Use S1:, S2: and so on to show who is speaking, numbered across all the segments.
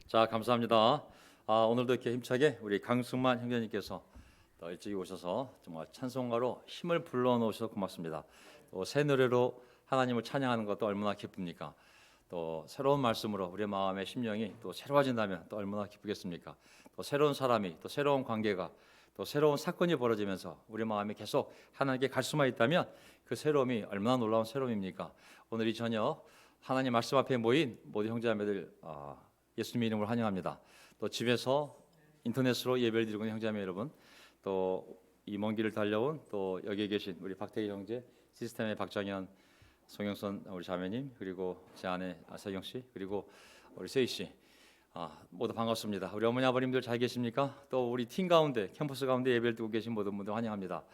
S1: 자, 감사합니다. 오늘도 이렇게 힘차게 우리 강승만 형제님께서 또 일찍 오셔서 정말 찬송가로 힘을 불러넣으셔서 고맙습니다. 또 새 노래로 하나님을 찬양하는 것도 얼마나 기쁩니까? 또 새로운 말씀으로 우리의 마음의 심령이 또 새로워진다면 또 얼마나 기쁘겠습니까? 또 새로운 사람이, 또 새로운 관계가, 또 새로운 사건이 벌어지면서 우리 마음이 계속 하나님께 갈 수만 있다면 그 새로움이 얼마나 놀라운 새로움입니까? 오늘 이 저녁 하나님 말씀 앞에 모인 모든 형제자매들 예수님 이름으로 환영합니다. 또 집에서 인터넷으로 예배를 드리고 있는 형제자매 여러분, 또 이 먼 길을 달려온 또 여기에 계신 우리 박태기 형제, 시스템의 박정현, 송영선 우리 자매님, 그리고 제 아내 세경 씨, 그리고 우리 세희 씨, 모두 반갑습니다. 우리 어머니 아버님들 잘 계십니까? 또 우리 팀 가운데, 캠퍼스 가운데 예배를 드리고 계신 모든 분들 환영합니다.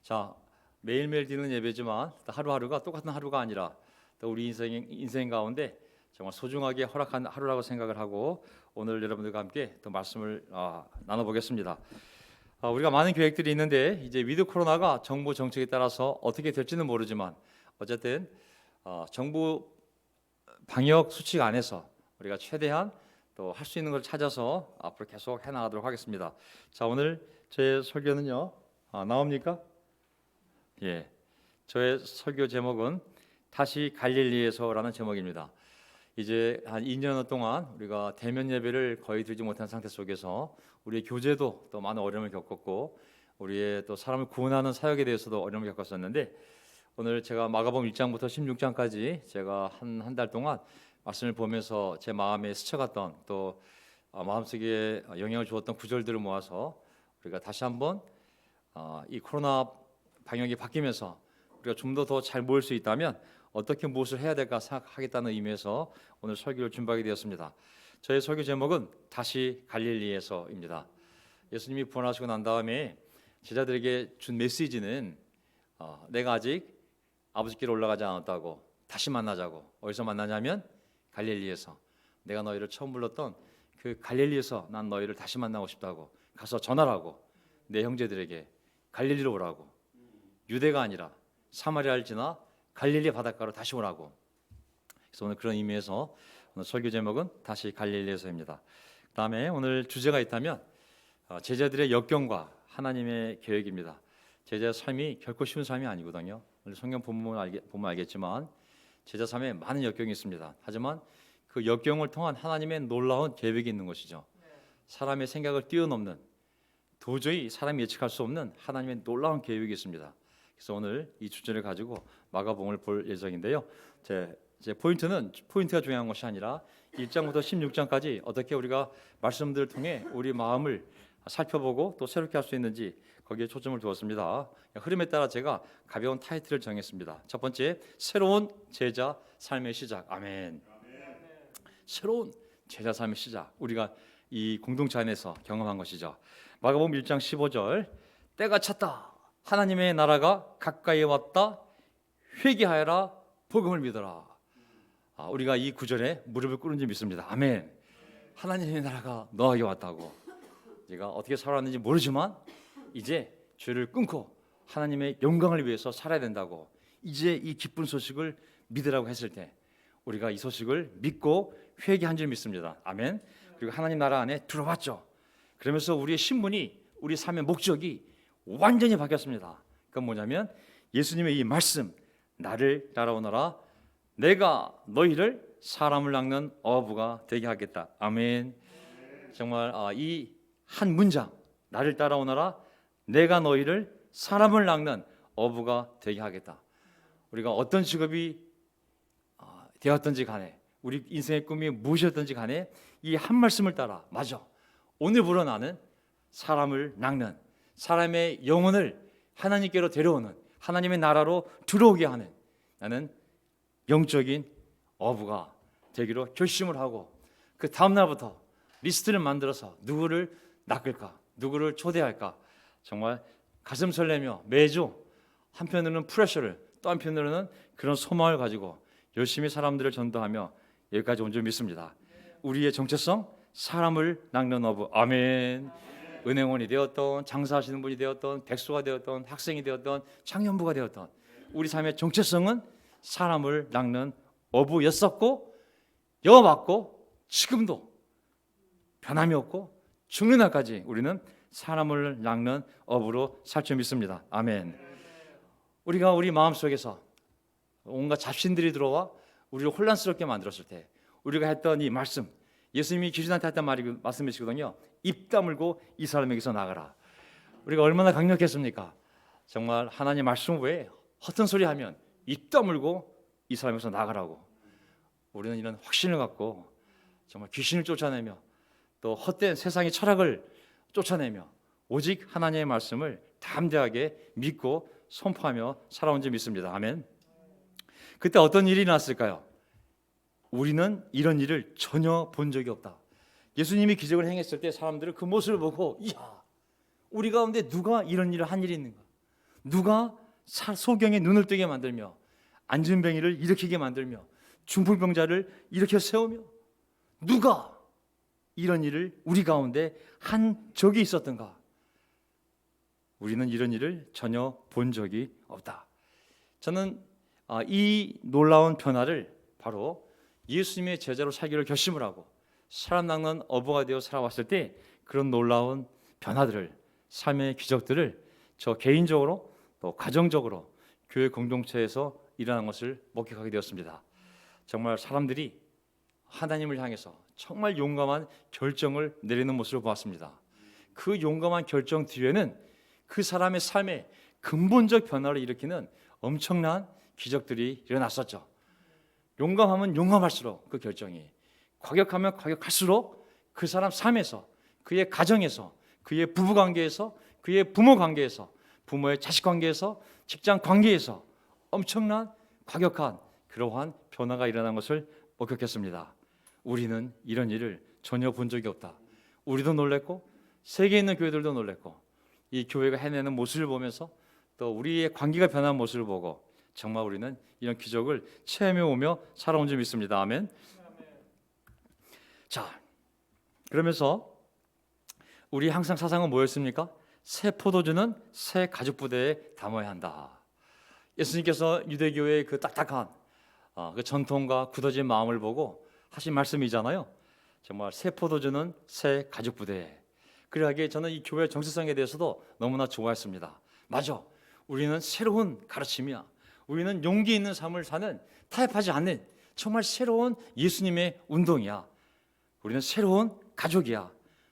S1: 자, 매일매일 드리는 예배지만 하루하루가 똑같은 하루가 아니라 또 우리 인생 가운데 정말 소중하게 허락한 하루라고 생각을 하고 오늘 여러분들과 함께 또 말씀을 나눠보겠습니다. 우리가 많은 계획들이 있는데 이제 위드 코로나가 정부 정책에 따라서 어떻게 될지는 모르지만 어쨌든 정부 방역 수칙 안에서 우리가 최대한 또 할 수 있는 걸 찾아서 앞으로 계속 해나가도록 하겠습니다. 자, 오늘 제 설교는요, 나옵니까? 예, 저의 설교 제목은 다시 갈릴리에서라는 제목입니다. 이제 한 2년 동안 우리가 대면 예배를 거의 드리지 못한 상태 속에서 우리의 교제도 또 많은 어려움을 겪었고 우리의 또 사람을 구원하는 사역에 대해서도 어려움을 겪었었는데 오늘 제가 마가복음 1장부터 16장까지 제가 한 달 동안 말씀을 보면서 제 마음에 스쳐갔던 또 마음속에 영향을 주었던 구절들을 모아서 우리가 다시 한번 이 코로나 방역이 바뀌면서 우리가 좀 더 잘 모일 수 있다면 어떻게 무엇을 해야 될까 생각하겠다는 의미에서 오늘 설교를 준비하게 되었습니다. 저의 설교 제목은 다시 갈릴리에서입니다. 예수님이 부활하시고 난 다음에 제자들에게 준 메시지는 내가 아직 아버지께로 올라가지 않았다고, 다시 만나자고. 어디서 만나냐면 갈릴리에서. 내가 너희를 처음 불렀던 그 갈릴리에서 난 너희를 다시 만나고 싶다고. 가서 전하라고. 내 형제들에게 갈릴리로 오라고. 유대가 아니라 사마리아를 지나 갈릴리 바닷가로 다시 오라고. 그래서 오늘 그런 의미에서 오늘 설교 제목은 다시 갈릴리에서입니다. 그다음에 오늘 주제가 있다면 제자들의 역경과 하나님의 계획입니다. 제자 삶이 결코 쉬운 삶이 아니거든요. 오늘 성경 보면 알겠지만 제자 삶에 많은 역경이 있습니다. 하지만 그 역경을 통한 하나님의 놀라운 계획이 있는 것이죠. 사람의 생각을 뛰어넘는, 도저히 사람이 예측할 수 없는 하나님의 놀라운 계획이 있습니다. 그래서 오늘 이 주제를 가지고 마가복음을 볼 예정인데요. 제 포인트가 중요한 것이 아니라 1장부터 16장까지 어떻게 우리가 말씀들을 통해 우리 마음을 살펴보고 또 새롭게 할 수 있는지 거기에 초점을 두었습니다. 흐름에 따라 제가 가벼운 타이틀을 정했습니다. 첫 번째, 새로운 제자 삶의 시작. 아멘. 새로운 제자 삶의 시작. 우리가 이 공동체 안에서 경험한 것이죠. 마가복음 1장 15절, 때가 찼다. 하나님의 나라가 가까이 왔다. 회개하여라. 복음을 믿어라. 우리가 이 구절에 무릎을 꿇은지 믿습니다. 아멘. 하나님의 나라가 너에게 왔다고. 내가 어떻게 살아왔는지 모르지만 이제 죄를 끊고 하나님의 영광을 위해서 살아야 된다고. 이제 이 기쁜 소식을 믿으라고 했을 때 우리가 이 소식을 믿고 회개한 줄 믿습니다. 아멘. 그리고 하나님 나라 안에 들어왔죠. 그러면서 우리의 신분이, 우리 삶의 목적이 완전히 바뀌었습니다. 그건 뭐냐면 예수님의 이 말씀, 나를 따라오너라. 내가 너희를 사람을 낚는 어부가 되게 하겠다. 아멘. 정말 이 한 문장, 나를 따라오너라. 내가 너희를 사람을 낚는 어부가 되게 하겠다. 우리가 어떤 직업이 되었든지 간에, 우리 인생의 꿈이 무엇이었든지 간에 이 한 말씀을 따라, 맞아, 오늘부로 나는 사람을 낚는, 사람의 영혼을 하나님께로 데려오는, 하나님의 나라로 들어오게 하는, 나는 영적인 어부가 되기로 결심을 하고 그 다음 날부터 리스트를 만들어서 누구를 낚을까, 누구를 초대할까, 정말 가슴 설레며 매주 한편으로는 프레셔를, 또 한편으로는 그런 소망을 가지고 열심히 사람들을 전도하며 여기까지 온 줄 믿습니다. 우리의 정체성, 사람을 낚는 어부. 아멘. 은행원이 되었던, 장사하시는 분이 되었던, 백수가 되었던, 학생이 되었던, 청년부가 되었던, 우리 삶의 정체성은 사람을 낚는 어부였었고, 여호와받고 지금도 변함이 없고 죽는 날까지 우리는 사람을 낚는 업으로 살 줄 믿습니다. 아멘. 우리가 우리 마음속에서 온갖 잡신들이 들어와 우리를 혼란스럽게 만들었을 때 우리가 했던 이 말씀, 예수님이 귀신한테 했던 말씀이시거든요. 입 다물고 이 사람에게서 나가라. 우리가 얼마나 강력했습니까? 정말 하나님 말씀 외에 헛된 소리 하면 입 다물고 이 사람에게서 나가라고. 우리는 이런 확신을 갖고 정말 귀신을 쫓아내며 또 헛된 세상의 철학을 쫓아내며 오직 하나님의 말씀을 담대하게 믿고 선포하며 살아온 줄 믿습니다. 아멘. 그때 어떤 일이 났을까요? 우리는 이런 일을 전혀 본 적이 없다. 예수님이 기적을 행했을 때 사람들은 그 모습을 보고 이야, 우리 가운데 누가 이런 일을 한 일이 있는가? 누가 소경의 눈을 뜨게 만들며 안진뱅이를 일으키게 만들며 중풍병자를 일으켜 세우며 누가 이런 일을 우리 가운데 한 적이 있었던가? 우리는 이런 일을 전혀 본 적이 없다. 저는 이 놀라운 변화를 바로 예수님의 제자로 살기를 결심을 하고 사람 낚는 어부가 되어 살아왔을 때 그런 놀라운 변화들을, 삶의 기적들을 저 개인적으로 또 가정적으로 교회 공동체에서 일어난 것을 목격하게 되었습니다. 정말 사람들이 하나님을 향해서 정말 용감한 결정을 내리는 모습을 보았습니다. 그 용감한 결정 뒤에는 그 사람의 삶에 근본적 변화를 일으키는 엄청난 기적들이 일어났었죠. 용감하면 용감할수록 그 결정이, 과격하면 과격할수록 그 사람 삶에서, 그의 가정에서, 그의 부부관계에서, 그의 부모관계에서, 부모의 자식관계에서, 직장관계에서 엄청난 과격한 그러한 변화가 일어난 것을 목격했습니다. 우리는 이런 일을 전혀 본 적이 없다. 우리도 놀랬고 세계에 있는 교회들도 놀랬고 이 교회가 해내는 모습을 보면서 또 우리의 관계가 변한 모습을 보고 정말 우리는 이런 기적을 체험해 오며 살아온 줄 믿습니다. 아멘. 자, 그러면서 우리 항상 사상은 뭐였습니까? 새 포도주는 새 가죽 부대에 담아야 한다. 예수님께서 유대교회의 그 딱딱한 그 전통과 굳어진 마음을 보고 하신 말씀이잖아요. 정말 새 포도주는 새 가죽 부대에. 그러하기에 저는 이 교회 정체성에 대해서도 너무나 좋아했습니다. 맞아, 우리는 새로운 가르침이야. 우리는 용기 있는 삶을 사는, 타협하지 않는 정말 새로운 예수님의 운동이야. 우리는 새로운 가족이야.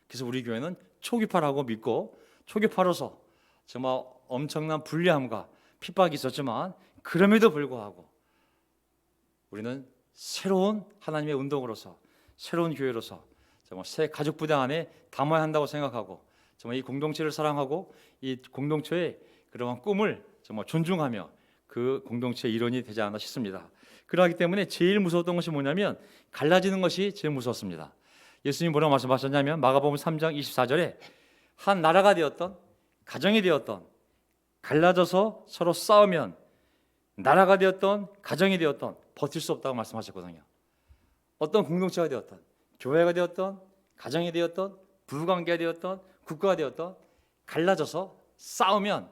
S1: 그래서 우리 교회는 초기파라고 믿고 초기파로서 정말 엄청난 불리함과 핍박이 있었지만 그럼에도 불구하고 우리는 새로운 하나님의 운동으로서 새로운 교회로서 정말 새 가족 부대 안에 담아야 한다고 생각하고 정말 이 공동체를 사랑하고 이 공동체의 그러한 꿈을 정말 존중하며 그 공동체의 일원이 되지 않나 싶습니다. 그러기 때문에 제일 무서웠던 것이 뭐냐면 갈라지는 것이 제일 무서웠습니다. 예수님 뭐라고 말씀하셨냐면 마가복음 3장 24절에 한 나라가 되었던 가정이 되었던 갈라져서 서로 싸우면 나라가 되었던 가정이 되었던 버틸 수 없다고 말씀하셨거든요. 어떤 공동체가 되었던 교회가 되었던 가정이 되었던 부부관계가 되었던 국가가 되었던 갈라져서 싸우면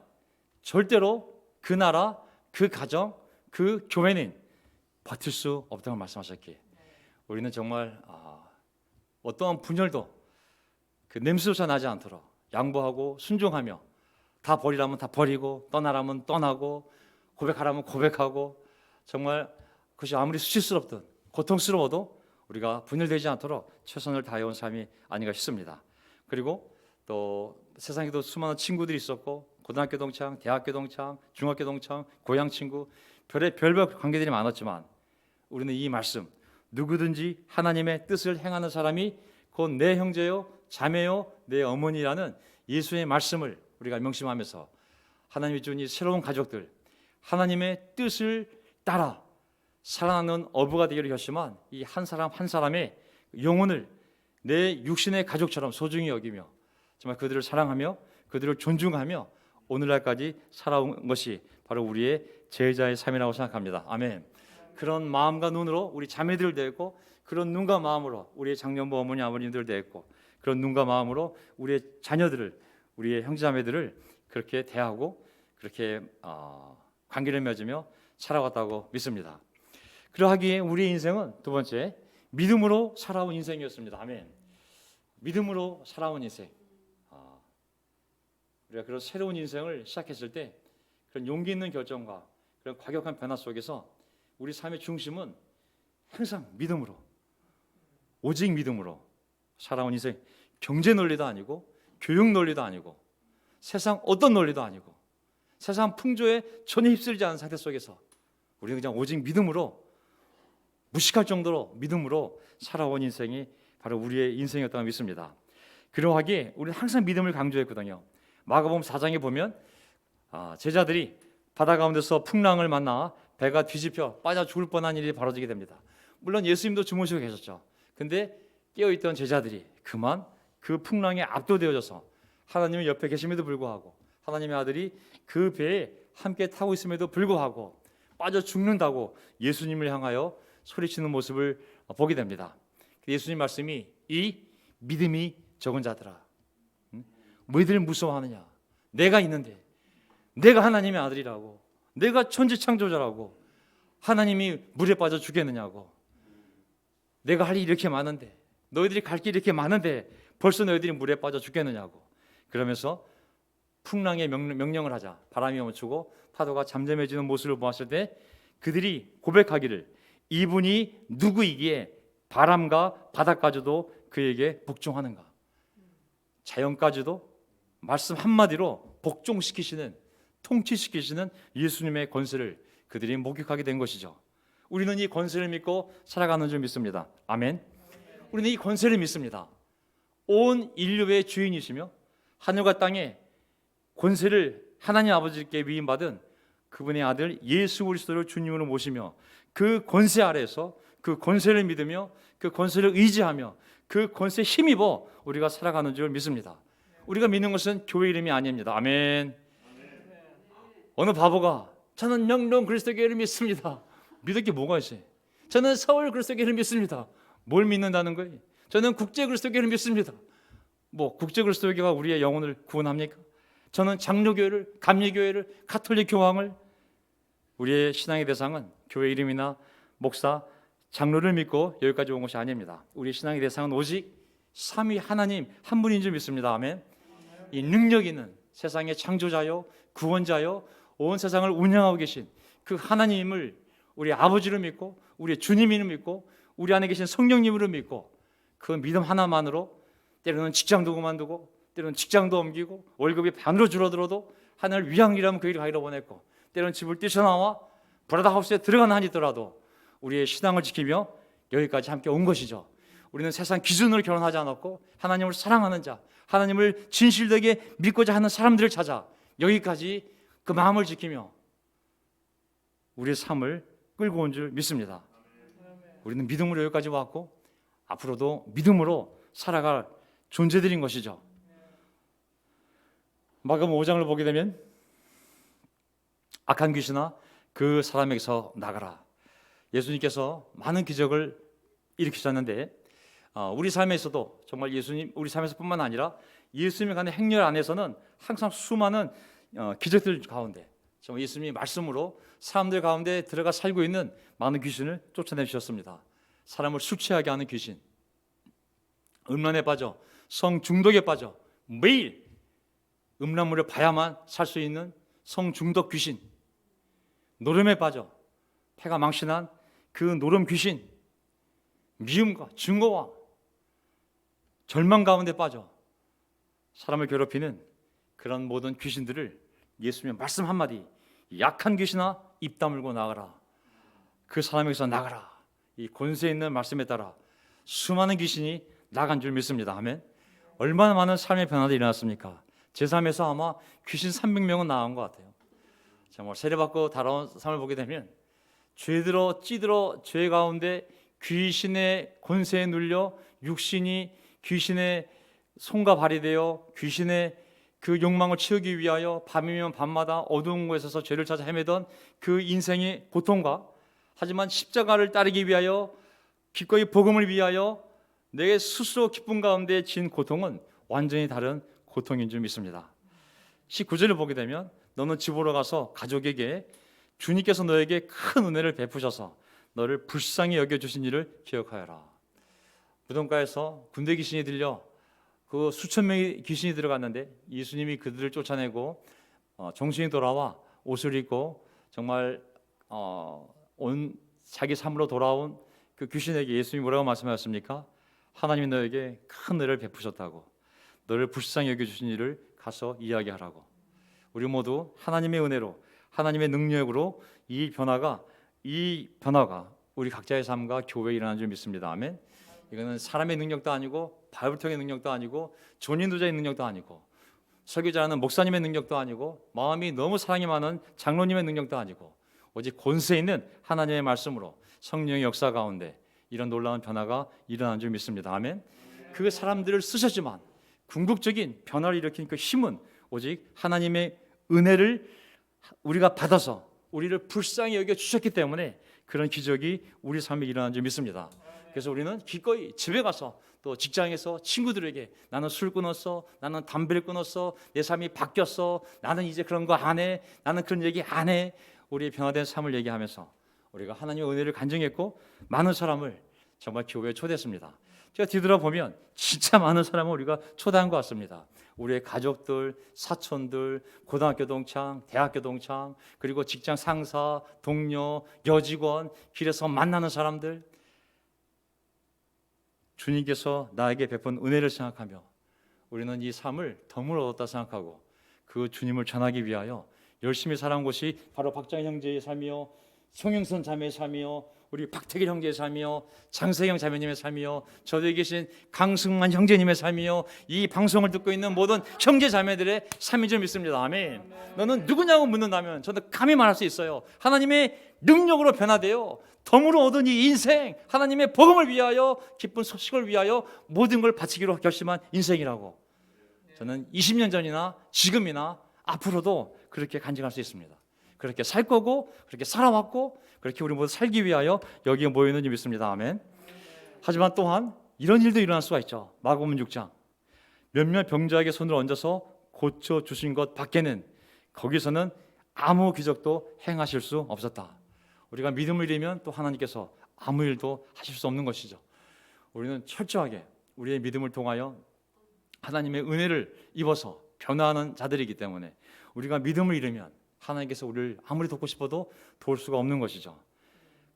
S1: 절대로 그 나라, 그 가정, 그 교회는 버틸 수 없다고 말씀하셨기에 우리는 정말 어떠한 분열도 그 냄새조차 나지 않도록 양보하고 순종하며 다 버리라면 다 버리고 떠나라면 떠나고 고백하라면 고백하고 정말 그것이 아무리 수치스럽든 고통스러워도 우리가 분열되지 않도록 최선을 다해온 삶이 아닌가 싶습니다. 그리고 또 세상에도 수많은 친구들이 있었고 고등학교 동창, 대학교 동창, 중학교 동창, 고향 친구 별별 관계들이 많았지만 우리는 이 말씀 누구든지 하나님의 뜻을 행하는 사람이 곧 내 형제요 자매요 내 어머니라는 예수의 말씀을 우리가 명심하면서 하나님이 준 이 새로운 가족들 하나님의 뜻을 따라 살아나는 어부가 되기를 결심한 이 한 사람 한 사람의 영혼을 내 육신의 가족처럼 소중히 여기며 정말 그들을 사랑하며 그들을 존중하며 오늘날까지 살아온 것이 바로 우리의 제자의 삶이라고 생각합니다. 아멘. 그런 마음과 눈으로 우리 자매들 대했고 그런 눈과 마음으로 우리의 장년부 어머니 아버님들 대했고 그런 눈과 마음으로 우리의 자녀들을 우리의 형제자매들을 그렇게 대하고 그렇게 관계를 맺으며 살아왔다고 믿습니다. 그러하기에 우리의 인생은 두 번째 믿음으로 살아온 인생이었습니다. 아멘. 믿음으로 살아온 인생. 우리가 그런 새로운 인생을 시작했을 때 그런 용기 있는 결정과 그런 과격한 변화 속에서 우리 삶의 중심은 항상 믿음으로, 오직 믿음으로 살아온 인생. 경제 논리도 아니고 교육 논리도 아니고 세상 어떤 논리도 아니고 세상 풍조에 전혀 휩쓸리지 않은 상태 속에서 우리는 그냥 오직 믿음으로, 무식할 정도로 믿음으로 살아온 인생이 바로 우리의 인생이었다고 믿습니다. 그러하기에 우리는 항상 믿음을 강조했거든요. 마가복음 4장에 보면 제자들이 바다 가운데서 풍랑을 만나 배가 뒤집혀 빠져 죽을 뻔한 일이 벌어지게 됩니다. 물론 예수님도 주무시고 계셨죠. 근데 깨어있던 제자들이 그만 그 풍랑에 압도되어져서 하나님의 옆에 계심에도 불구하고 하나님의 아들이 그 배에 함께 타고 있음에도 불구하고 빠져 죽는다고 예수님을 향하여 소리치는 모습을 보게 됩니다. 예수님 말씀이 이 믿음이 적은 자들아, 뭐희들 무서워하느냐? 내가 있는데, 내가 하나님의 아들이라고, 내가 천지창조자라고, 하나님이 물에 빠져 죽겠느냐고, 내가 할 일이 이렇게 많은데, 너희들이 갈 길이 이렇게 많은데 벌써 너희들이 물에 빠져 죽겠느냐고. 그러면서 풍랑의 명령을 하자 바람이 멈추고 파도가 잠잠해지는 모습을 보았을 때 그들이 고백하기를 이분이 누구이기에 바람과 바다까지도 그에게 복종하는가. 자연까지도 말씀 한마디로 복종시키시는, 통치시키시는 예수님의 권세를 그들이 목격하게 된 것이죠. 우리는 이 권세를 믿고 살아가는 줄 믿습니다. 아멘. 우리는 이 권세를 믿습니다. 온 인류의 주인이시며 하늘과 땅의 권세를 하나님 아버지께 위임받은 그분의 아들 예수 그리스도를 주님으로 모시며 그 권세 아래에서 그 권세를 믿으며 그 권세를 의지하며 그 권세에 힘입어 우리가 살아가는 줄 믿습니다. 우리가 믿는 것은 교회 이름이 아닙니다. 아멘. 어느 바보가 저는 영동 그리스도교회를 믿습니다. 믿을 게 뭐가 있어요? 저는 서울 그리스도교회를 믿습니다. 뭘 믿는다는 거예요? 저는 국제 그리스도교회를 믿습니다. 뭐 국제 그리스도교회가 우리의 영혼을 구원합니까? 저는 장로교회를, 감리교회를, 가톨릭 교황을. 우리의 신앙의 대상은 교회 이름이나 목사, 장로를 믿고 여기까지 온 것이 아닙니다. 우리의 신앙의 대상은 오직 삼위 하나님 한 분인 줄 믿습니다. 아멘. 이 능력 있는 세상의 창조자요, 구원자요, 온 세상을 운영하고 계신 그 하나님을 우리 아버지로 믿고 우리의 주님으로 믿고 우리 안에 계신 성령님으로 믿고 그 믿음 하나만으로 때로는 직장도 그만두고 때로는 직장도 옮기고 월급이 반으로 줄어들어도 하나님을 위한 일하면 그 일을 가기로 원했고 때로는 집을 뛰쳐나와 브라더하우스에 들어가는 한이 있더라도 우리의 신앙을 지키며 여기까지 함께 온 것이죠. 우리는 세상 기준으로 결혼하지 않았고 하나님을 사랑하는 자, 하나님을 진실되게 믿고자 하는 사람들을 찾아 여기까지 그 마음을 지키며 우리의 삶을 끌고 온 줄 믿습니다. 우리는 믿음으로 여기까지 왔고 앞으로도 믿음으로 살아갈 존재들인 것이죠. 마가복음 5장을 보게 되면 악한 귀신아 그 사람에게서 나가라. 예수님께서 많은 기적을 일으키셨는데 우리 삶에서도 정말 예수님 우리 삶에서뿐만 아니라 예수님이 가는 행렬 안에서는 항상 수많은 기적들 가운데 정말 예수님이 말씀으로 사람들 가운데 들어가 살고 있는 많은 귀신을 쫓아내주셨습니다. 사람을 술 취하게 하는 귀신, 음란에 빠져 성 중독에 빠져 매일 음란물을 봐야만 살 수 있는 성 중독 귀신, 노름에 빠져 폐가 망신한 그 노름 귀신, 미움과 증오와 절망 가운데 빠져 사람을 괴롭히는 그런 모든 귀신들을 예수님의 말씀 한마디, 약한 귀신아 입 다물고 나가라. 그 사람에게서 나가라. 이 권세 있는 말씀에 따라 수많은 귀신이 나간 줄 믿습니다. 아멘. 얼마나 많은 삶의 변화들이 일어났습니까? 제 삶에서 아마 귀신 300명은 나온 것 같아요. 정말 세례받고 달아온 삶을 보게 되면 죄들어 찌들어 죄 가운데 귀신의 권세에 눌려 육신이 귀신의 손과 발이 되어 귀신의 그 욕망을 채우기 위하여 밤이면 밤마다 어두운 곳에서 죄를 찾아 헤매던 그 인생의 고통과 하지만 십자가를 따르기 위하여 기꺼이 복음을 위하여 내 스스로 기쁨 가운데 진 고통은 완전히 다른 고통인 줄 믿습니다. 19절을 보게 되면 너는 집으로 가서 가족에게 주님께서 너에게 큰 은혜를 베푸셔서 너를 불쌍히 여겨주신 일을 기억하여라. 무덤가에서 군대 귀신이 들려 그 수천 명의 귀신이 들어갔는데 예수님이 그들을 쫓아내고 정신이 돌아와 옷을 입고 정말 온 자기 삶으로 돌아온 그 귀신에게 예수님이 뭐라고 말씀하셨습니까? 하나님이 너에게 큰 은혜를 베푸셨다고, 너를 불쌍히 여겨주신 일을 가서 이야기하라고. 우리 모두 하나님의 은혜로, 하나님의 능력으로 이 변화가 우리 각자의 삶과 교회에 일어나는 줄 믿습니다. 아멘. 이거는 사람의 능력도 아니고 바울통의 능력도 아니고 존인도자의 능력도 아니고 설교자는 목사님의 능력도 아니고 마음이 너무 사랑이 많은 장로님의 능력도 아니고 오직 권세 있는 하나님의 말씀으로 성령의 역사 가운데 이런 놀라운 변화가 일어나는 줄 믿습니다. 아멘. 그 사람들을 쓰셨지만 궁극적인 변화를 일으킨 그 힘은 오직 하나님의 은혜를 우리가 받아서 우리를 불쌍히 여겨 주셨기 때문에 그런 기적이 우리 삶에 일어나는 줄 믿습니다. 그래서 우리는 기꺼이 집에 가서 또 직장에서 친구들에게 나는 술 끊었어, 나는 담배를 끊었어, 내 삶이 바뀌었어, 나는 이제 그런 거 안 해, 나는 그런 얘기 안 해, 우리의 변화된 삶을 얘기하면서 우리가 하나님의 은혜를 간증했고 많은 사람을 정말 교회에 초대했습니다. 제가 뒤돌아보면 진짜 많은 사람을 우리가 초대한 것 같습니다. 우리의 가족들, 사촌들, 고등학교 동창, 대학교 동창, 그리고 직장 상사, 동료, 여직원, 길에서 만나는 사람들, 주님께서 나에게 베푼 은혜를 생각하며 우리는 이 삶을 덤을 얻었다 생각하고 그 주님을 전하기 위하여 열심히 살아온 것이 바로 박정희 형제의 삶이요, 송영선 자매의 삶이요, 우리 박태길 형제의 삶이요, 장세경 자매님의 삶이요, 저도에 계신 강승만 형제님의 삶이요, 이 방송을 듣고 있는 모든 형제 자매들의 삶인 줄 믿습니다. 아멘. 너는 누구냐고 묻는다면 저는 감히 말할 수 있어요. 하나님의 능력으로 변화되어 덤으로 얻은 이 인생, 하나님의 복음을 위하여, 기쁜 소식을 위하여 모든 걸 바치기로 결심한 인생이라고 저는 20년 전이나 지금이나 앞으로도 그렇게 간증할 수 있습니다. 그렇게 살 거고 그렇게 살아왔고 그렇게 우리 모두 살기 위하여 여기에 모여있는 줄 믿습니다. 아멘. 하지만 또한 이런 일도 일어날 수가 있죠. 마가복음 6장 몇몇 병자에게 손을 얹어서 고쳐주신 것 밖에는 거기서는 아무 기적도 행하실 수 없었다. 우리가 믿음을 잃으면 또 하나님께서 아무 일도 하실 수 없는 것이죠. 우리는 철저하게 우리의 믿음을 통하여 하나님의 은혜를 입어서 변화하는 자들이기 때문에 우리가 믿음을 잃으면 하나님께서 우리를 아무리 돕고 싶어도 도울 수가 없는 것이죠.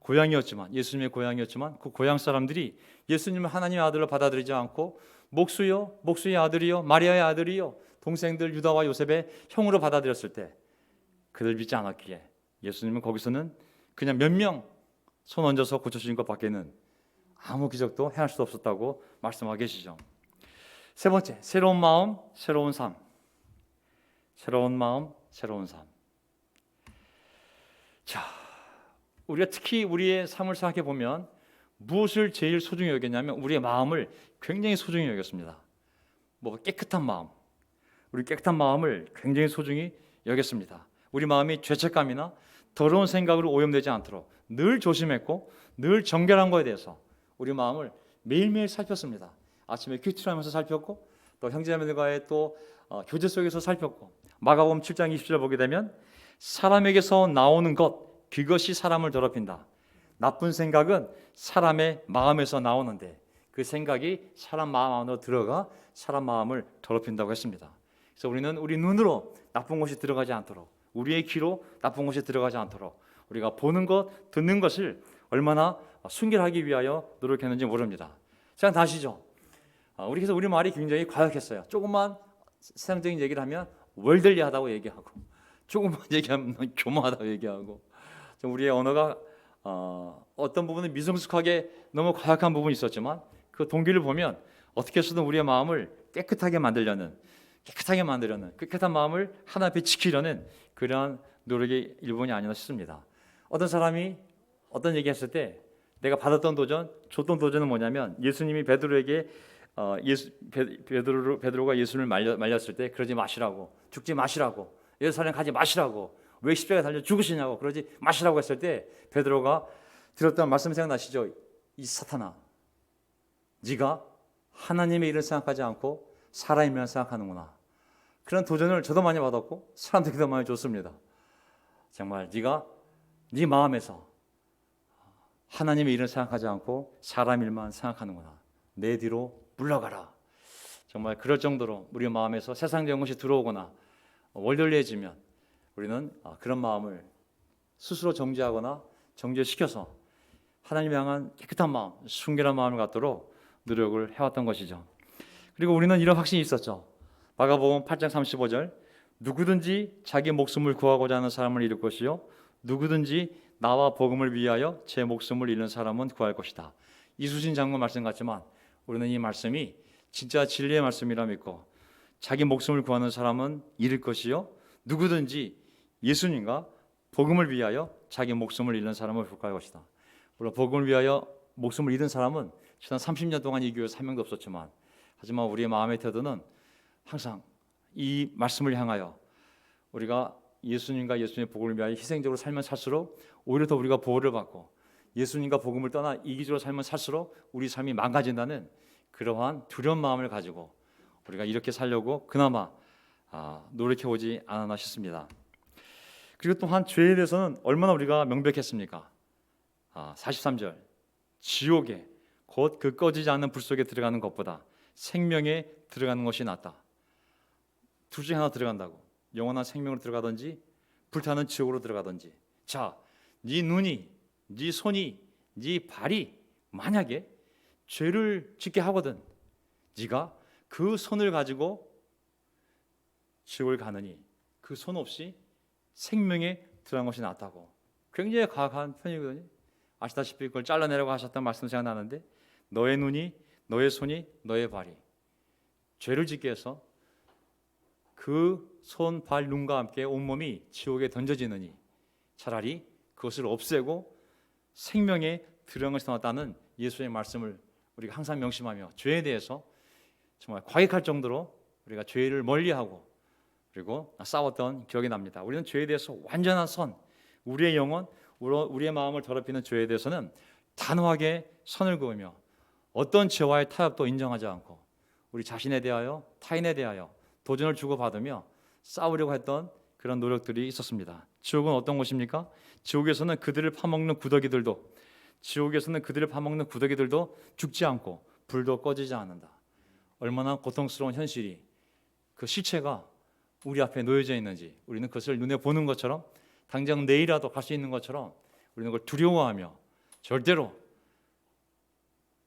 S1: 고향이었지만, 예수님의 고향이었지만 그 고향 사람들이 예수님을 하나님의 아들로 받아들이지 않고 목수의 아들이요, 마리아의 아들이요, 동생들 유다와 요셉의 형으로 받아들였을 때 그들 믿지 않았기에 예수님은 거기서는 그냥 몇 명 손 얹어서 고쳐주신 것 밖에는 아무 기적도 행할 수 없었다고 말씀하고 계시죠. 세 번째, 새로운 마음, 새로운 삶. 새로운 마음, 새로운 삶. 자, 우리가 특히 우리의 삶을 생각해 보면 무엇을 제일 소중히 여겼냐면 우리의 마음을 굉장히 소중히 여겼습니다. 깨끗한 마음, 우리 깨끗한 마음을 굉장히 소중히 여겼습니다. 우리 마음이 죄책감이나 더러운 생각으로 오염되지 않도록 늘 조심했고 늘 정결한 것에 대해서 우리 마음을 매일매일 살폈습니다. 아침에 큐티를 하면서 살폈고 또 형제자매들과의 또 교제 속에서 살폈고 마가복음 7장 20절 보게 되면 사람에게서 나오는 것 그것이 사람을 더럽힌다. 나쁜 생각은 사람의 마음에서 나오는데 그 생각이 사람 마음 안으로 들어가 사람 마음을 더럽힌다고 했습니다. 그래서 우리는 우리 눈으로 나쁜 것이 들어가지 않도록 우리의 귀로 나쁜 것이 들어가지 않도록 우리가 보는 것, 듣는 것을 얼마나 순결하기 위하여 노력했는지 모릅니다. 생각나시죠? 그래서 우리 말이 굉장히 과격했어요. 조금만 세상적인 얘기를 하면 월들리하다고 얘기하고 조금만 얘기하면 교만하다고 얘기하고 우리의 언어가 어떤 부분은 미성숙하게 너무 과격한 부분이 있었지만 그 동기를 보면 어떻게 해서든 우리의 마음을 깨끗하게 만들려는 깨끗한 마음을 하나 앞에 지키려는 그러한 노력의 일본이 아니었나 싶습니다. 어떤 사람이 어떤 얘기했을 때 내가 받았던 도전, 줬던 도전은 뭐냐면 예수님이 베드로에게 베드로가 예수님을 말렸을 때 그러지 마시라고, 죽지 마시라고, 예루살렘 가지 마시라고, 왜 십자가에 달려 죽으시냐고 그러지 마시라고 했을 때 베드로가 들었던 말씀 생각나시죠? 이 사탄아, 네가 하나님의 일을 생각하지 않고 사람의 일을 생각하는구나. 그런 도전을 저도 많이 받았고 사람들도 많이 줬습니다. 정말 네가 네 마음에서 하나님의 일을 생각하지 않고 사람 일만 생각하는구나. 내 뒤로 물러가라. 정말 그럴 정도로 우리 마음에서 세상적인 것이 들어오거나 월덜리해지면 우리는 그런 마음을 스스로 정죄하거나 정죄시켜서 하나님 향한 깨끗한 마음, 순결한 마음을 갖도록 노력을 해왔던 것이죠. 그리고 우리는 이런 확신이 있었죠. 마가복음 8장 35절, 누구든지 자기 목숨을 구하고자 하는 사람을 잃을 것이요 누구든지 나와 복음을 위하여 제 목숨을 잃는 사람은 구할 것이다. 이수진 장군 말씀 같지만 우리는 이 말씀이 진짜 진리의 말씀이라 믿고, 자기 목숨을 구하는 사람은 잃을 것이요 누구든지 예수님과 복음을 위하여 자기 목숨을 잃는 사람을 구할 것이다. 물론 복음을 위하여 목숨을 잃은 사람은 지난 30년 동안 이 교회에서 한 명도 없었지만, 하지만 우리의 마음의 태도는 항상 이 말씀을 향하여 우리가 예수님과 예수님의 복음을 위하여 희생적으로 살면 살수록 오히려 더 우리가 보호를 받고, 예수님과 복음을 떠나 이기적으로 살면 살수록 우리 삶이 망가진다는 그러한 두려운 마음을 가지고 우리가 이렇게 살려고 그나마 노력해오지 않았나 싶습니다. 그리고 또한 죄에 대해서는 얼마나 우리가 명백했습니까? 43절, 지옥에 곧 그 꺼지지 않는 불 속에 들어가는 것보다 생명에 들어가는 것이 낫다. 둘 중에 하나 들어간다고. 영원한 생명으로 들어가든지 불타는 지옥으로 들어가든지. 자, 네 눈이, 네 손이, 네 발이 만약에 죄를 짓게 하거든, 네가 그 손을 가지고 지옥을 가느니 그 손 없이 생명에 들어간 것이 낫다고. 굉장히 과학한 편이거든요. 아시다시피 그걸 잘라내라고 하셨던 말씀 생각나는데, 너의 눈이, 너의 손이, 너의 발이 죄를 짓게 해서 그 손, 발, 눈과 함께 온몸이 지옥에 던져지느니 차라리 그것을 없애고 생명에 들어간 것이 낫다는 예수의 말씀을 우리가 항상 명심하며, 죄에 대해서 정말 과격할 정도로 우리가 죄를 멀리하고 그리고 싸웠던 기억이 납니다. 우리는 죄에 대해서 완전한 선, 우리의 영혼, 우리의 마음을 더럽히는 죄에 대해서는 단호하게 선을 그으며 어떤 죄와의 타협도 인정하지 않고 우리 자신에 대하여 타인에 대하여 도전을 주고받으며 싸우려고 했던 그런 노력들이 있었습니다. 지옥은 어떤 곳입니까? 지옥에서는 그들을 파먹는 구더기들도 죽지 않고 불도 꺼지지 않는다. 얼마나 고통스러운 현실이, 그 시체가 우리 앞에 놓여져 있는지 우리는 그것을 눈에 보는 것처럼, 당장 내일이라도 갈 수 있는 것처럼 우리는 그걸 두려워하며 절대로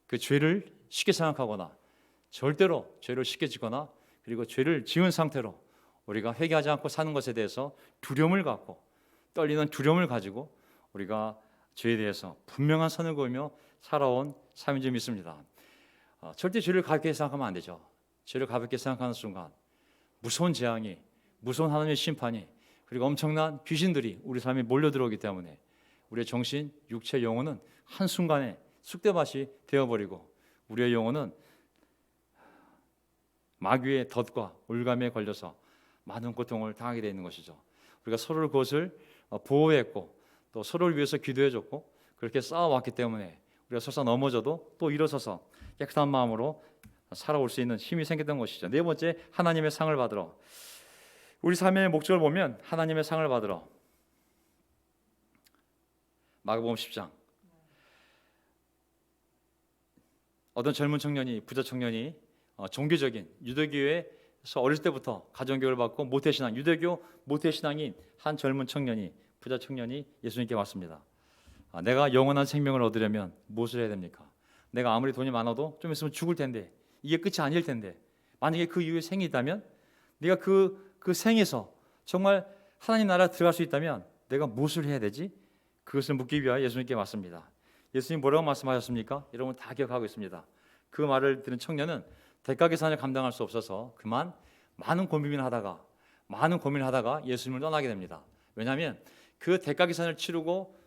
S1: 그 죄를 쉽게 생각하거나 절대로 죄를 쉽게 지거나 그리고 죄를 지은 상태로 우리가 회개하지 않고 사는 것에 대해서 두려움을 갖고, 떨리는 두려움을 가지고 우리가 죄에 대해서 분명한 선을 그으며 살아온 삶인 줄 믿습니다. 절대 죄를 가볍게 생각하면 안 되죠. 죄를 가볍게 생각하는 순간 무서운 재앙이, 무서운 하나님의 심판이, 그리고 엄청난 귀신들이 우리 삶에 몰려들어오기 때문에 우리의 정신, 육체, 영혼은 한순간에 쑥대밭이 되어버리고 우리의 영혼은 마귀의 덫과 올감에 걸려서 많은 고통을 당하게 되어 있는 것이죠. 우리가 서로를 그것을 보호했고 또 서로를 위해서 기도해줬고 그렇게 싸워왔기 때문에 우리가 설사 넘어져도 또 일어서서 깨끗한 마음으로 살아올 수 있는 힘이 생겼던 것이죠. 네 번째, 하나님의 상을 받으러. 우리 삶의 목적을 보면 하나님의 상을 받으러, 마가복음 10장, 어떤 젊은 청년이, 부자 청년이 종교적인 유대교회에서 어릴 때부터 가정교육을 받고 모태신앙, 유대교 모태신앙인 한 젊은 청년이, 부자 청년이 예수님께 왔습니다. 내가 영원한 생명을 얻으려면 무엇을 해야 됩니까? 내가 아무리 돈이 많아도 좀 있으면 죽을 텐데, 이게 끝이 아닐 텐데, 만약에 그 이후에 생이 있다면, 네가 그 생에서 정말 하나님 나라에 들어갈 수 있다면 내가 무엇을 해야 되지? 그것을 묻기 위하여 예수님께 왔습니다. 예수님 뭐라고 말씀하셨습니까? 여러분 다 기억하고 있습니다. 그 말을 들은 청년은 대가 계산을 감당할 수 없어서 그만 많은 고민을 하다가 예수님을 떠나게 됩니다. 왜냐하면 그 대가 계산을 치르고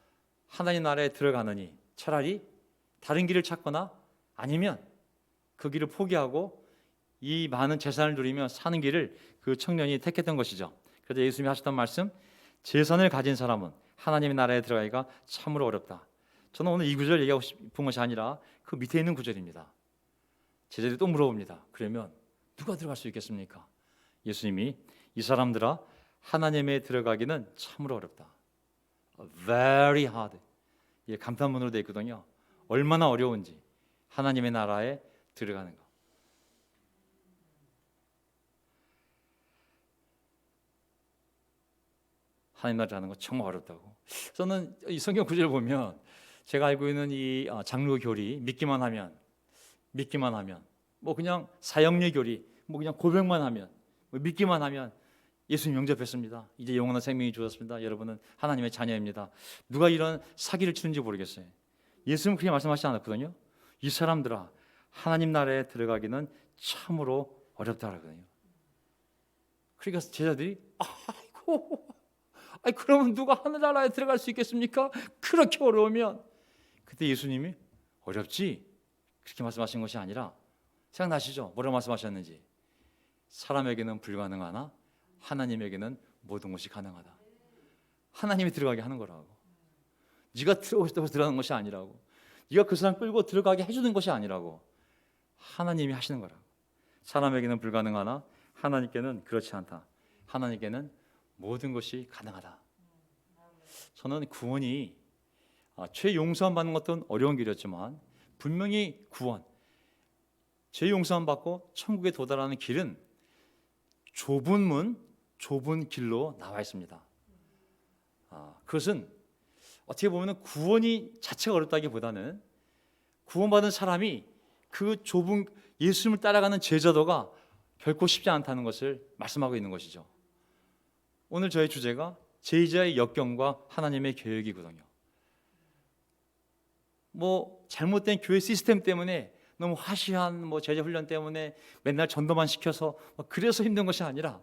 S1: 하나님 나라에 들어가느니 차라리 다른 길을 찾거나 아니면 그 길을 포기하고 이 많은 재산을 누리며 사는 길을 그 청년이 택했던 것이죠. 그래서 예수님이 하셨던 말씀, 재산을 가진 사람은 하나님의 나라에 들어가기가 참으로 어렵다. 저는 오늘 이 구절 얘기하고 싶은 것이 아니라 그 밑에 있는 구절입니다. 제자들이 또 물어봅니다. 그러면 누가 들어갈 수 있겠습니까? 예수님이 이 사람들아 하나님에 들어가기는 참으로 어렵다. Very hard. 예, 감탄문으로 되어 있거든요. 얼마나 어려운지 하나님의 나라에 들어가는 것. 하나님 나라라는 거 정말 어렵다고. 저는 이 성경 구절을 보면 제가 알고 있는 이 장로 교리 믿기만 하면 뭐 그냥 사형리 교리 뭐 그냥 고백만 하면 뭐 믿기만 하면 예수님 영접했습니다. 이제 영원한 생명이 주었습니다. 여러분은 하나님의 자녀입니다. 누가 이런 사기를 치는지 모르겠어요. 예수님은 그렇게 말씀하시지 않았거든요. 이 사람들아 하나님 나라에 들어가기는 참으로 어렵다라거든요. 그러니까 제자들이 아이고 그러면 누가 하늘나라에 들어갈 수 있겠습니까? 그렇게 어려우면. 그때 예수님이 어렵지? 그렇게 말씀하신 것이 아니라 생각나시죠? 뭐라고 말씀하셨는지. 사람에게는 불가능하나 하나님에게는 모든 것이 가능하다. 하나님이 들어가게 하는 거라고. 네가 들어오고 싶다고 들어가는 것이 아니라고. 네가 그 사람 끌고 들어가게 해주는 것이 아니라고. 하나님이 하시는 거라고. 사람에게는 불가능하나 하나님께는 그렇지 않다. 하나님께는 모든 것이 가능하다. 저는 구원이 죄 용서함 받는 것도 어려운 길이었지만 분명히 구원, 죄 용서함 받고 천국에 도달하는 길은 좁은 문, 좁은 길로 나와 있습니다. 그것은 어떻게 보면 구원이 자체가 어렵다기보다는 구원받은 사람이 그 좁은 예수님을 따라가는 제자도가 결코 쉽지 않다는 것을 말씀하고 있는 것이죠. 오늘 저의 주제가 제자의 역경과 하나님의 계획이거든요. 뭐 잘못된 교회 시스템 때문에 너무 화시한 제자 훈련 때문에 맨날 전도만 시켜서 그래서 힘든 것이 아니라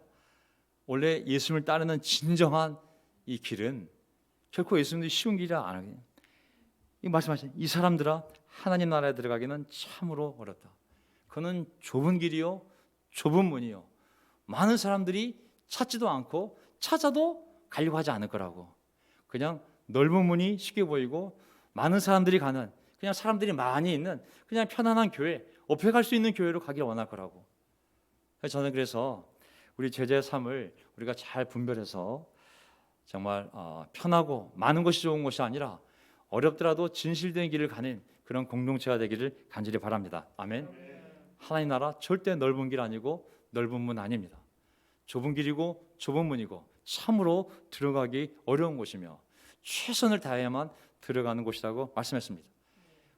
S1: 원래 예수님을 따르는 진정한 이 길은 결코 예수님도 쉬운 길이 아니에요. 이 말씀하신 이 사람들아 하나님 나라에 들어가기는 참으로 어렵다. 그는 좁은 길이요 좁은 문이요 많은 사람들이 찾지도 않고 찾아도 가려고 하지 않을 거라고. 그냥 넓은 문이 쉽게 보이고 많은 사람들이 가는 그냥 사람들이 많이 있는 그냥 편안한 교회, 업해 갈 수 있는 교회로 가기를 원할 거라고. 저는 그래서 우리 제자의 삶을 우리가 잘 분별해서 정말 편하고 많은 것이 좋은 것이 아니라 어렵더라도 진실된 길을 가는 그런 공동체가 되기를 간절히 바랍니다. 아멘. 하나님 나라 절대 넓은 길 아니고 넓은 문 아닙니다. 좁은 길이고 좁은 문이고 참으로 들어가기 어려운 곳이며 최선을 다해야만 들어가는 곳이라고 말씀했습니다.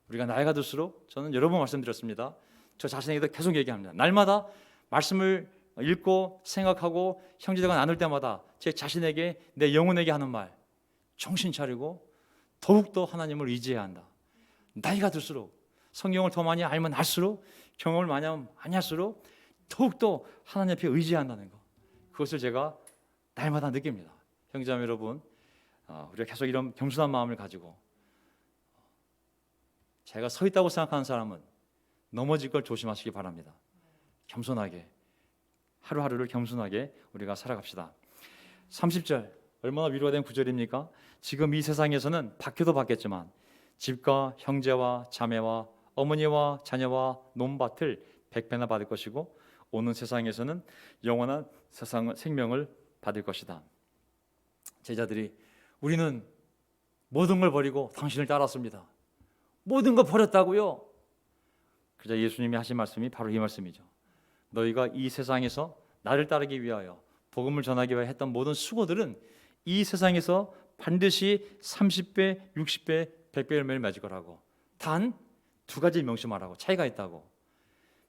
S1: 우리가 나이가 들수록 저는 여러 번 말씀드렸습니다. 저 자신에게도 계속 얘기합니다. 날마다 말씀을 읽고 생각하고 형제들과 나눌 때마다 제 자신에게 내 영혼에게 하는 말, 정신 차리고 더욱더 하나님을 의지해야 한다. 나이가 들수록 성경을 더 많이 알면 알수록 경험을 많이 하면 많이 할수록 더욱더 하나님 앞에 의지한다는 것, 그것을 제가 날마다 느낍니다. 형제자매 여러분, 우리가 계속 이런 겸손한 마음을 가지고 제가 서 있다고 생각하는 사람은 넘어질 걸 조심하시기 바랍니다. 겸손하게 하루하루를 겸손하게 우리가 살아갑시다. 30절 얼마나 위로가 된 구절입니까? 지금 이 세상에서는 박해도 받겠지만 집과 형제와 자매와 어머니와 자녀와 논밭을 100배나 받을 것이고 오는 세상에서는 영원한 생명을 받을 것이다. 제자들이 우리는 모든 걸 버리고 당신을 따랐습니다. 모든 걸 버렸다고요? 그러자 예수님이 하신 말씀이 바로 이 말씀이죠. 너희가 이 세상에서 나를 따르기 위하여 복음을 전하기 위하여 했던 모든 수고들은 이 세상에서 반드시 30배, 60배, 100배 열매를 맺을 거라고. 단 두 가지 명심하라고. 차이가 있다고.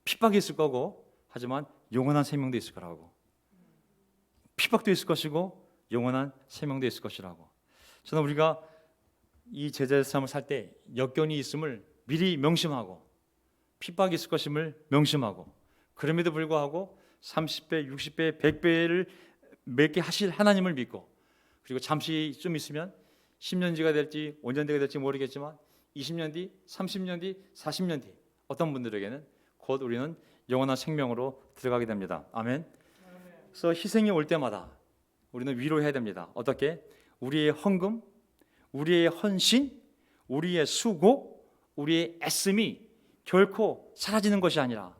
S1: 핍박이 있을 거고 하지만 영원한 생명도 있을 거라고. 핍박도 있을 것이고 영원한 생명도 있을 것이라고. 저는 우리가 이 제자의 삶을 살 때 역경이 있음을 미리 명심하고 핍박이 있을 것임을 명심하고 그럼에도 불구하고 30배, 60배, 100배를 맺게 하실 하나님을 믿고 그리고 잠시 좀 있으면 10년 뒤가 될지 5년 뒤가 될지 모르겠지만 20년 뒤, 30년 뒤, 40년 뒤 어떤 분들에게는 곧 우리는 영원한 생명으로 들어가게 됩니다. 아멘. 그래서 희생이 올 때마다 우리는 위로해야 됩니다. 어떻게? 우리의 헌금, 우리의 헌신, 우리의 수고, 우리의 애씀이 결코 사라지는 것이 아니라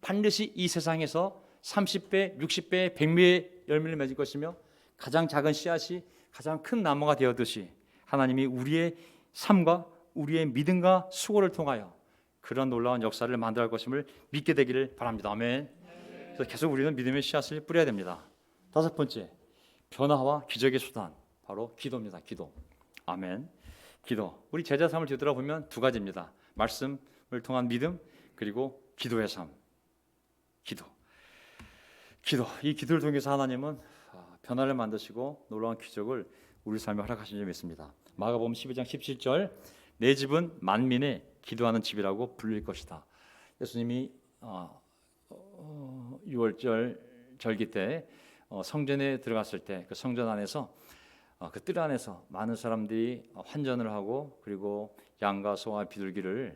S1: 반드시 이 세상에서 30배, 60배, 100배의 열매를 맺을 것이며 가장 작은 씨앗이 가장 큰 나무가 되었듯이 하나님이 우리의 삶과 우리의 믿음과 수고를 통하여 그런 놀라운 역사를 만들어갈 것임을 믿게 되기를 바랍니다. 아멘. 그래서 계속 우리는 믿음의 씨앗을 뿌려야 됩니다. 다섯 번째, 변화와 기적의 수단. 바로 기도입니다. 기도. 아멘. 기도. 우리 제자 삶을 뒤돌아보면 두 가지입니다. 말씀을 통한 믿음, 그리고 기도의 삶. 기도. 이 기도를 통해서 하나님은 변화를 만드시고 놀라운 기적을 우리 삶에 허락하신 점이 있습니다. 마가복음 12장 17절, 내 집은 만민의 기도하는 집이라고 불릴 것이다. 예수님이 6월절 절기 때 성전에 들어갔을 때 그 성전 안에서 그 뜰 안에서 많은 사람들이 환전을 하고 그리고 양과 소와 비둘기를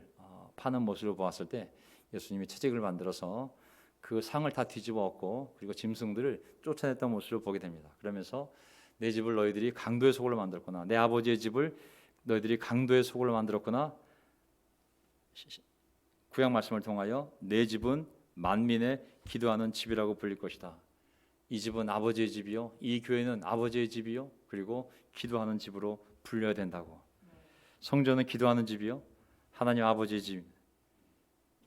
S1: 파는 모습을 보았을 때 예수님이 채찍을 만들어서 그 상을 다 뒤집어 엎고 그리고 짐승들을 쫓아냈던 모습을 보게 됩니다. 그러면서 내 집을 너희들이 강도의 소굴로 만들었구나, 내 아버지의 집을 너희들이 강도의 소굴로 만들었구나. 구약 말씀을 통하여 내 집은 만민의 기도하는 집이라고 불릴 것이다. 이 집은 아버지의 집이요, 이 교회는 아버지의 집이요, 그리고 기도하는 집으로 불려야 된다고. 성전은 기도하는 집이요, 하나님 아버지의 집.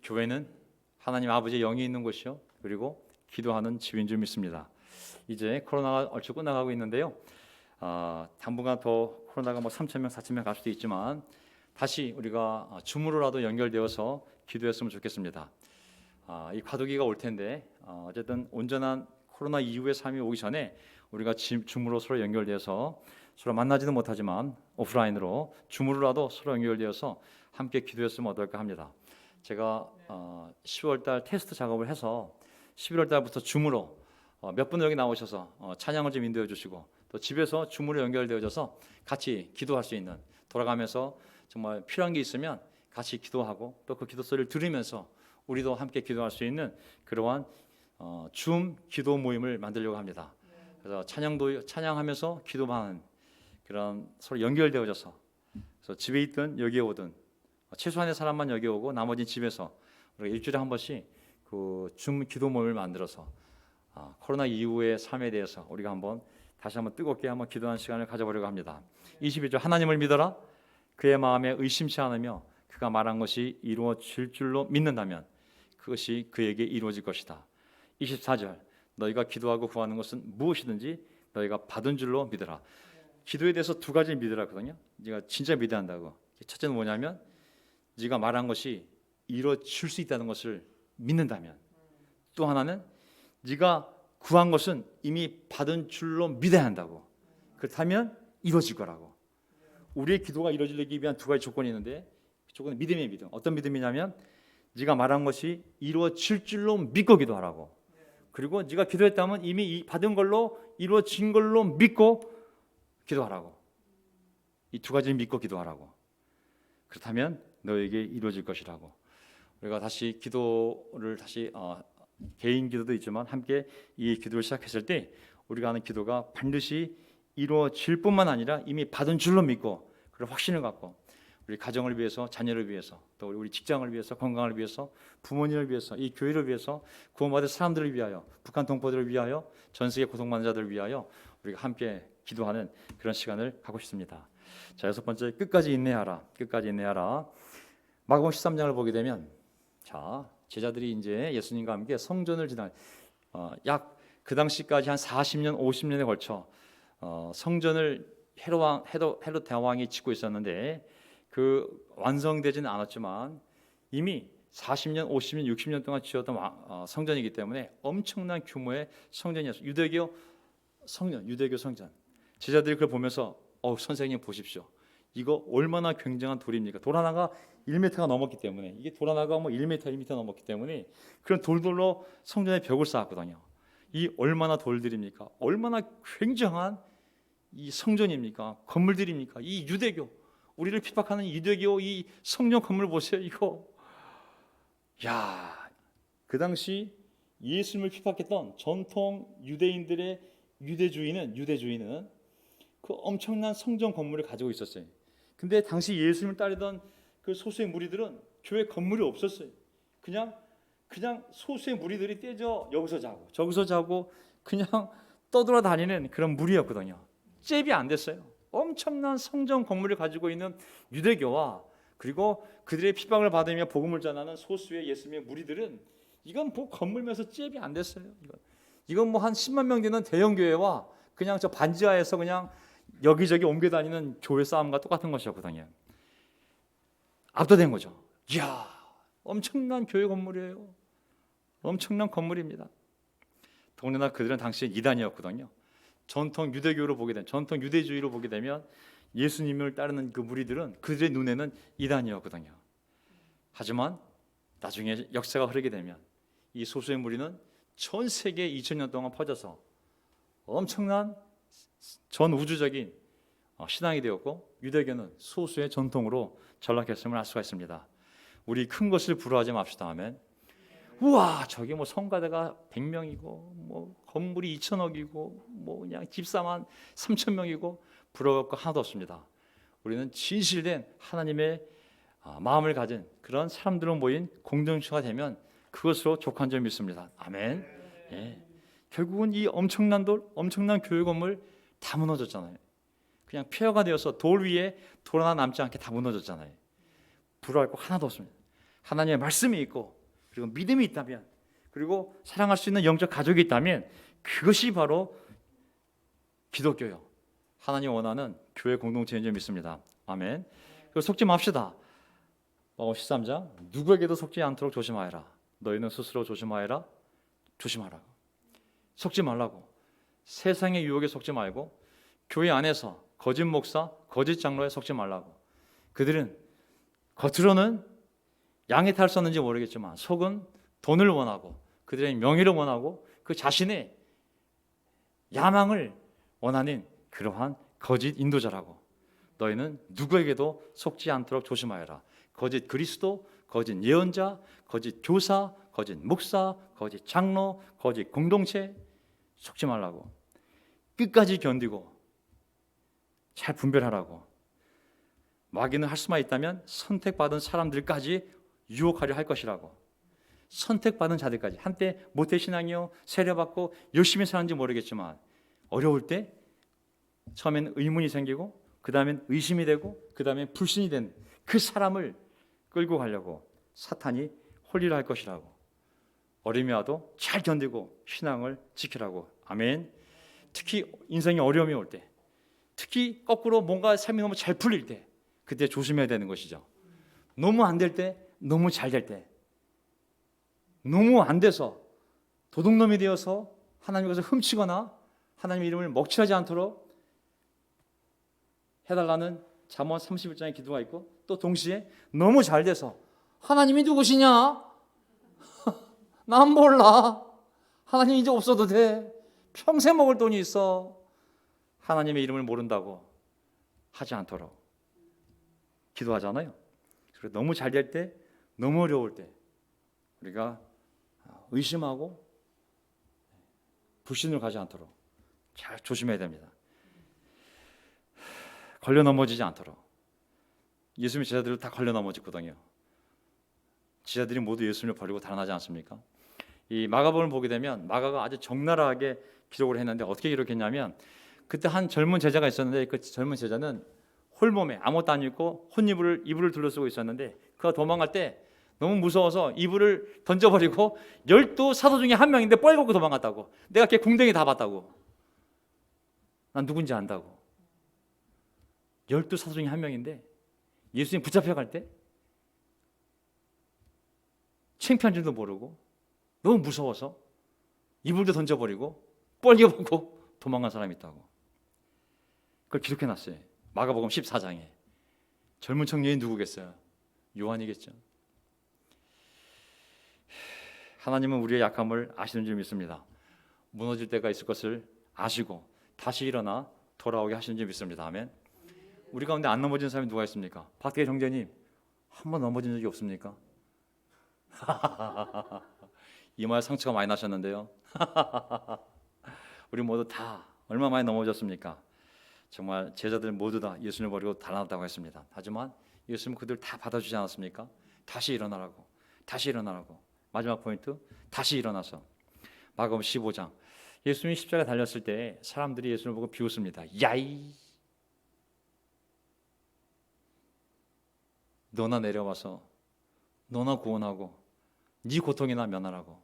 S1: 교회는 하나님 아버지의 영이 있는 곳이요, 그리고 기도하는 집인 줄 믿습니다. 이제 코로나가 얼추 끝나가고 있는데요. 당분간 더 코로나가 3,000명, 4,000명 갈 수도 있지만 다시 우리가 줌으로라도 연결되어서 기도했으면 좋겠습니다. 이 과도기가 올 텐데 어쨌든 온전한 코로나 이후의 삶이 오기 전에 우리가 줌으로 서로 연결돼서 서로 만나지는 못하지만 오프라인으로 줌으로라도 서로 연결되어서 함께 기도했으면 어떨까 합니다. 제가 10월달 테스트 작업을 해서 11월달부터 줌으로 몇 분 여기 나오셔서 찬양을 좀 인도해 주시고 또 집에서 줌으로 연결되어져서 같이 기도할 수 있는, 돌아가면서 정말 필요한 게 있으면 같이 기도하고 또 그 기도 소리를 들으면서 우리도 함께 기도할 수 있는 그러한 줌 기도 모임을 만들려고 합니다. 그래서 찬양하면서 기도하는 그런 서로 연결되어져서, 그래서 집에 있든 여기에 오든 최소한의 사람만 여기 오고 나머지 집에서 우리가 일주일에 한 번씩 그 줌 기도 모임을 만들어서 코로나 이후의 삶에 대해서 우리가 다시 한번 뜨겁게 한번 기도하는 시간을 가져보려고 합니다. 22절, 하나님을 믿어라. 그의 마음에 의심치 않으며 그가 말한 것이 이루어질 줄로 믿는다면 그것이 그에게 이루어질 것이다. 24절, 너희가 기도하고 구하는 것은 무엇이든지 너희가 받은 줄로 믿어라. 기도에 대해서 두 가지 믿으라거든요. 네가 진짜 믿어야 한다고. 첫째는 뭐냐면 네가 말한 것이 이루어질 수 있다는 것을 믿는다면, 또 하나는 네가 구한 것은 이미 받은 줄로 믿어야 한다고. 그렇다면 이루어질 거라고. 우리의 기도가 이루어지기 위한 두 가지 조건이 있는데 그 조건은 믿음의 믿음. 어떤 믿음이냐면 네가 말한 것이 이루어질 줄로 믿고 기도하라고. 그리고 네가 기도했다면 이미 받은 걸로 이루어진 걸로 믿고 기도하라고. 이 두 가지를 믿고 기도하라고. 그렇다면 너에게 이루어질 것이라고. 우리가 다시 기도를 개인 기도도 있지만 함께 이 기도를 시작했을 때 우리가 하는 기도가 반드시 이루어질 뿐만 아니라 이미 받은 줄로 믿고 그런 확신을 갖고 우리 가정을 위해서, 자녀를 위해서, 또 우리 직장을 위해서, 건강을 위해서, 부모님을 위해서, 이 교회를 위해서, 구원받을 사람들을 위하여, 북한 동포들을 위하여, 전 세계 고통받는 자들을 위하여 우리가 함께 기도하는 그런 시간을 갖고 싶습니다. 자, 여섯 번째, 끝까지 인내하라. 끝까지 인내하라. 마가복음 13장을 보게 되면, 자, 제자들이 이제 예수님과 함께 성전을 지나 약 그 당시까지 한 40년, 50년에 걸쳐 성전을 헤롯 대왕이 짓고 있었는데 그 완성되지는 않았지만 이미 40년, 50년, 60년 동안 지었던 성전이기 때문에 엄청난 규모의 성전이었어요. 유대교 성전. 제자들이 그걸 보면서 선생님 보십시오. 이거 얼마나 굉장한 돌입니까? 돌 하나가 1m가 넘었기 때문에, 이게 돌 하나가 1m, 1m 넘었기 때문에 그런 돌들로 성전의 벽을 쌓았거든요. 이 얼마나 돌들입니까? 얼마나 굉장한 이 성전입니까? 건물들입니까? 이 유대교, 우리를 핍박하는 유대교 이 성전 건물 보세요. 이거, 그 당시 예수님을 핍박했던 전통 유대인들의 유대주의는 그 엄청난 성전 건물을 가지고 있었어요. 근데 당시 예수님을 따르던 그 소수의 무리들은 교회 건물이 없었어요. 그냥 소수의 무리들이 떼져 여기서 자고 저기서 자고 그냥 떠돌아다니는 그런 무리였거든요. 잽이 안 됐어요. 엄청난 성전 건물을 가지고 있는 유대교와 그리고 그들의 핍박을 받으며 복음을 전하는 소수의 예수님의 무리들은 이건 건물면서 잽이 안 됐어요. 이건 한 10만 명 되는 대형 교회와 그냥 저 반지하에서 그냥 여기저기 옮겨 다니는 교회 싸움과 똑같은 것이었거든요. 압도된 거죠. 이야, 엄청난 교회 건물이에요. 엄청난 건물입니다. 더군다나 그들은 당시에 이단이었거든요. 전통 유대교로 보게 되면, 전통 유대주의로 보게 되면 예수님을 따르는 그 무리들은 그들의 눈에는 이단이었거든요. 하지만 나중에 역사가 흐르게 되면 이 소수의 무리는 전 세계 2000년 동안 퍼져서 엄청난 전 우주적인 신앙이 되었고, 유대교는 소수의 전통으로 전락했음을 알 수가 있습니다. 우리 큰 것을 부러워하지 맙시다. 아멘. 우와, 저기 뭐 성가대가 100명이고 뭐 건물이 2000억이고 뭐 그냥 집사만 3000명이고 부러울 거 하나도 없습니다. 우리는 진실된 하나님의 마음을 가진 그런 사람들로 모인 공동체가 되면 그것으로 족한 점이 있습니다. 아멘. 예. 결국은 이 엄청난 돌, 엄청난 교회 건물 다 무너졌잖아요. 그냥 폐허가 되어서 돌 위에 돌 하나 남지 않게 다 무너졌잖아요. 부러워할 거 하나도 없습니다. 하나님의 말씀이 있고, 그리고 믿음이 있다면, 그리고 사랑할 수 있는 영적 가족이 있다면 그것이 바로 기독교요. 하나님 원하는 교회 공동체인 줄 믿습니다. 아멘. 그리고 속지 맙시다. 13장 누구에게도 속지 않도록 조심하여라. 너희는 스스로 조심하여라. 조심하라고. 속지 말라고. 세상의 유혹에 속지 말고, 교회 안에서 거짓 목사, 거짓 장로에 속지 말라고. 그들은 겉으로는 양에 탈 수 없는지 모르겠지만 속은 돈을 원하고, 그들의 명예를 원하고, 그 자신의 야망을 원하는 그러한 거짓 인도자라고. 너희는 누구에게도 속지 않도록 조심하여라. 거짓 그리스도, 거짓 예언자, 거짓 교사, 거짓 목사, 거짓 장로, 거짓 공동체 속지 말라고. 끝까지 견디고 잘 분별하라고. 마귀는 할 수만 있다면 선택받은 사람들까지 유혹하려 할 것이라고. 선택받은 자들까지. 한때 모태신앙이요, 세례받고 열심히 사는지 모르겠지만 어려울 때 처음에는 의문이 생기고, 그 다음엔 의심이 되고, 그 다음엔 불신이 된 그 사람을 끌고 가려고 사탄이 홀리려 할 것이라고. 어려움이 와도 잘 견디고 신앙을 지키라고. 아멘. 특히 인생에 어려움이 올 때, 특히 거꾸로 뭔가 삶이 너무 잘 풀릴 때, 그때 조심해야 되는 것이죠. 너무 안 될 때, 너무 잘 될 때, 너무 안 돼서 도둑놈이 되어서 하나님의 것을 훔치거나 하나님의 이름을 먹칠하지 않도록 해달라는 잠언 31장의 기도가 있고, 또 동시에 너무 잘 돼서 하나님이 누구시냐? 난 몰라. 하나님 이제 없어도 돼. 평생 먹을 돈이 있어. 하나님의 이름을 모른다고 하지 않도록 기도하잖아요. 그래서 너무 잘 될 때, 너무 어려울 때 우리가 의심하고 불신을 가지 않도록 잘 조심해야 됩니다. 걸려 넘어지지 않도록. 예수님의 제자들을 다 걸려 넘어졌거든요. 제자들이 모두 예수님을 버리고 달아나지 않습니까? 이 마가복음을 보게 되면 마가가 아주 적나라하게 기록을 했는데, 어떻게 기록했냐면, 그때 한 젊은 제자가 있었는데, 그 젊은 제자는 홀몸에 아무것도 안 입고 이불을 둘러쓰고 있었는데, 그가 도망갈 때 너무 무서워서 이불을 던져버리고 12 사도 중에 한 명인데 뻘겋고 도망갔다고. 내가 걔 궁뎅이 다 봤다고. 난 누군지 안다고. 12 사도 중에 한 명인데 예수님 붙잡혀갈 때 창피한 줄도 모르고 너무 무서워서 이불도 던져버리고 뻘개벗고 도망간 사람이 있다고. 그걸 기록해놨어요. 마가복음 14장에. 젊은 청년이 누구겠어요? 요한이겠죠. 하나님은 우리의 약함을 아시는 줄 믿습니다. 무너질 때가 있을 것을 아시고 다시 일어나 돌아오게 하시는 줄 믿습니다. 아멘. 우리 가운데 안 넘어진 사람이 누가 있습니까? 박대희 형제님, 한 번 넘어진 적이 없습니까? 이마에 상처가 많이 나셨는데요. 우리 모두 다 얼마 많이 넘어졌습니까? 정말 제자들 모두 다 예수님을 버리고 달아났다고 했습니다. 하지만 예수님은 그들 다 받아주지 않았습니까? 다시 일어나라고. 다시 일어나라고. 마지막 포인트, 다시 일어나서. 마가복음 15장. 예수님이 십자가에 달렸을 때 사람들이 예수님을 보고 비웃습니다. 야이, 너나 내려와서 너나 구원하고 네 고통이나 면하라고.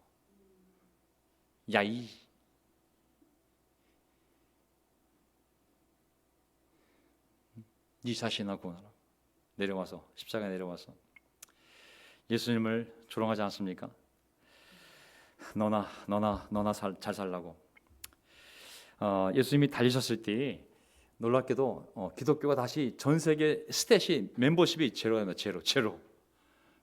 S1: 야이. 네 자신이나 구원하라. 내려와서 십자가에 내려와서 예수님을 조롱하지 않습니까? 너나 잘 살라고. 예수님이 달리셨을 때 놀랍게도 기독교가 다시 전 세계 스탯이 멤버십이 제로예요. 제로.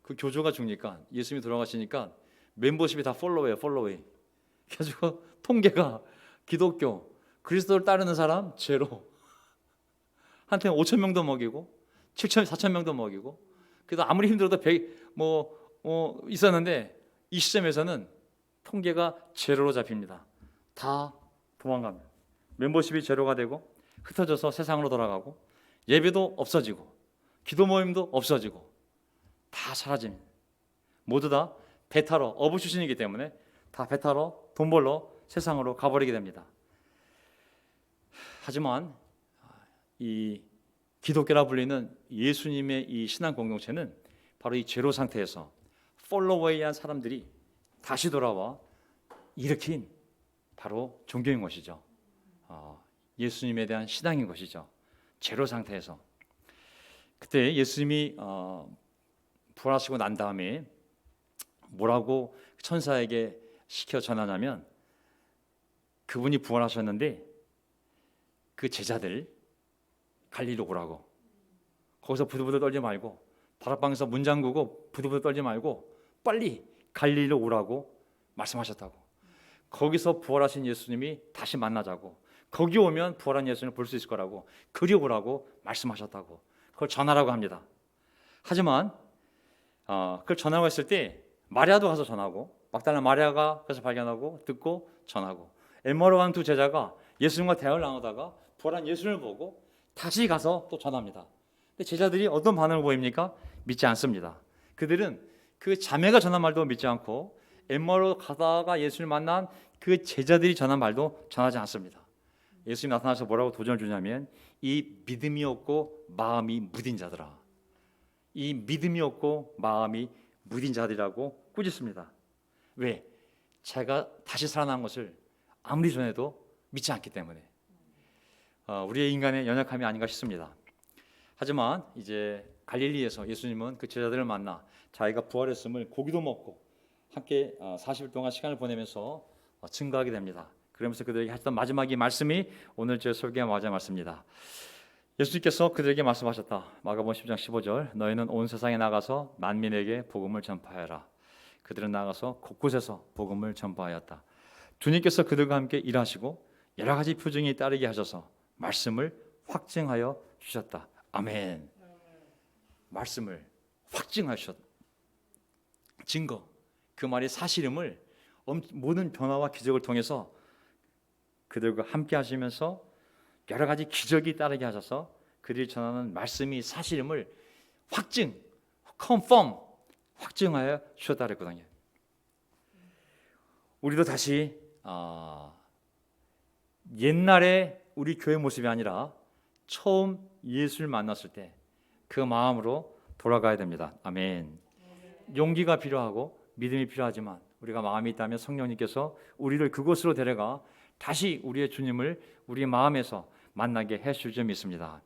S1: 그 교조가 죽니까 예수님이 돌아가시니까 멤버십이 다 팔로우예요. 그래가지고 통계가 기독교 그리스도를 따르는 사람 제로. 한테는 5천 명도 먹이고 4천 명도 먹이고 그래도 아무리 힘들어도 100 있었는데 이 시점에서는 통계가 제로로 잡힙니다. 다 도망갑니다. 멤버십이 제로가 되고 흩어져서 세상으로 돌아가고 예배도 없어지고 기도 모임도 없어지고 다 사라집니다. 모두 다 배 타러 어부 출신이기 때문에 다 배 타러 돈 벌러 세상으로 가버리게 됩니다. 하지만 이 기독교라 불리는 예수님의 이 신앙 공동체는 바로 이 제로 상태에서 폴로워에 사람들이 다시 돌아와 일으킨 바로 종교인 것이죠. 예수님에 대한 신앙인 것이죠. 제로 상태에서. 그때 예수님이 부활하시고 난 다음에 뭐라고 천사에게 시켜 전하냐면 그분이 부활하셨는데 그 제자들 갈릴리로 오라고. 거기서 부들부들 떨지 말고 다락방에서 문 잠그고 부들부들 떨지 말고 빨리 갈릴리로 오라고 말씀하셨다고. 거기서 부활하신 예수님이 다시 만나자고. 거기 오면 부활한 예수님을 볼 수 있을 거라고. 그리 오라고 말씀하셨다고. 그걸 전하라고 합니다. 하지만 그걸 전하고 했을 때 마리아도 가서 전하고 막달라 마리아가 가서 발견하고 듣고 전하고 엠마오로 간 두 제자가 예수님과 대화를 나누다가 부활한 예수님을 보고 다시 가서 또 전합니다. 근데 제자들이 어떤 반응을 보입니까? 믿지 않습니다. 그들은 그 자매가 전한 말도 믿지 않고 엠마오로 가다가 예수님을 만난 그 제자들이 전한 말도 전하지 않습니다. 예수님 나타나서 뭐라고 도전을 주냐면 이 믿음이 없고 마음이 무딘 자들아. 이 믿음이 없고 마음이 무딘 자들이라고 꾸짖습니다. 왜? 제가 다시 살아난 것을 아무리 전해도 믿지 않기 때문에. 우리의 인간의 연약함이 아닌가 싶습니다. 하지만 이제 갈릴리에서 예수님은 그 제자들을 만나 자기가 부활했음을 고기도 먹고 함께 40일 동안 시간을 보내면서 증거하게 됩니다. 그러면서 그들에게 하셨던 마지막의 말씀이 오늘 제 설교의 마지막 말씀입니다. 예수님께서 그들에게 말씀하셨다. 마가복음 10장 15절 너희는 온 세상에 나가서 만민에게 복음을 전파하라. 그들은 나가서 곳곳에서 복음을 전파하였다. 주님께서 그들과 함께 일하시고 여러 가지 표징이 따르게 하셔서 말씀을 확증하여 주셨다. 아멘. 말씀을 확증하셨다. 증거. 그 말이 사실임을 모든 변화와 기적을 통해서 그들과 함께 하시면서 여러 가지 기적이 따르게 하셔서 그들이 전하는 말씀이 사실임을 확증, confirm, 확증하여 주셨다 그랬거든요. 우리도 다시 옛날에 우리 교회 모습이 아니라 처음 예수를 만났을 때 그 마음으로 돌아가야 됩니다. 아멘. 용기가 필요하고 믿음이 필요하지만 우리가 마음이 있다면 성령님께서 우리를 그곳으로 데려가 다시 우리의 주님을 우리의 마음에서 만나게 해줄 점이 있습니다.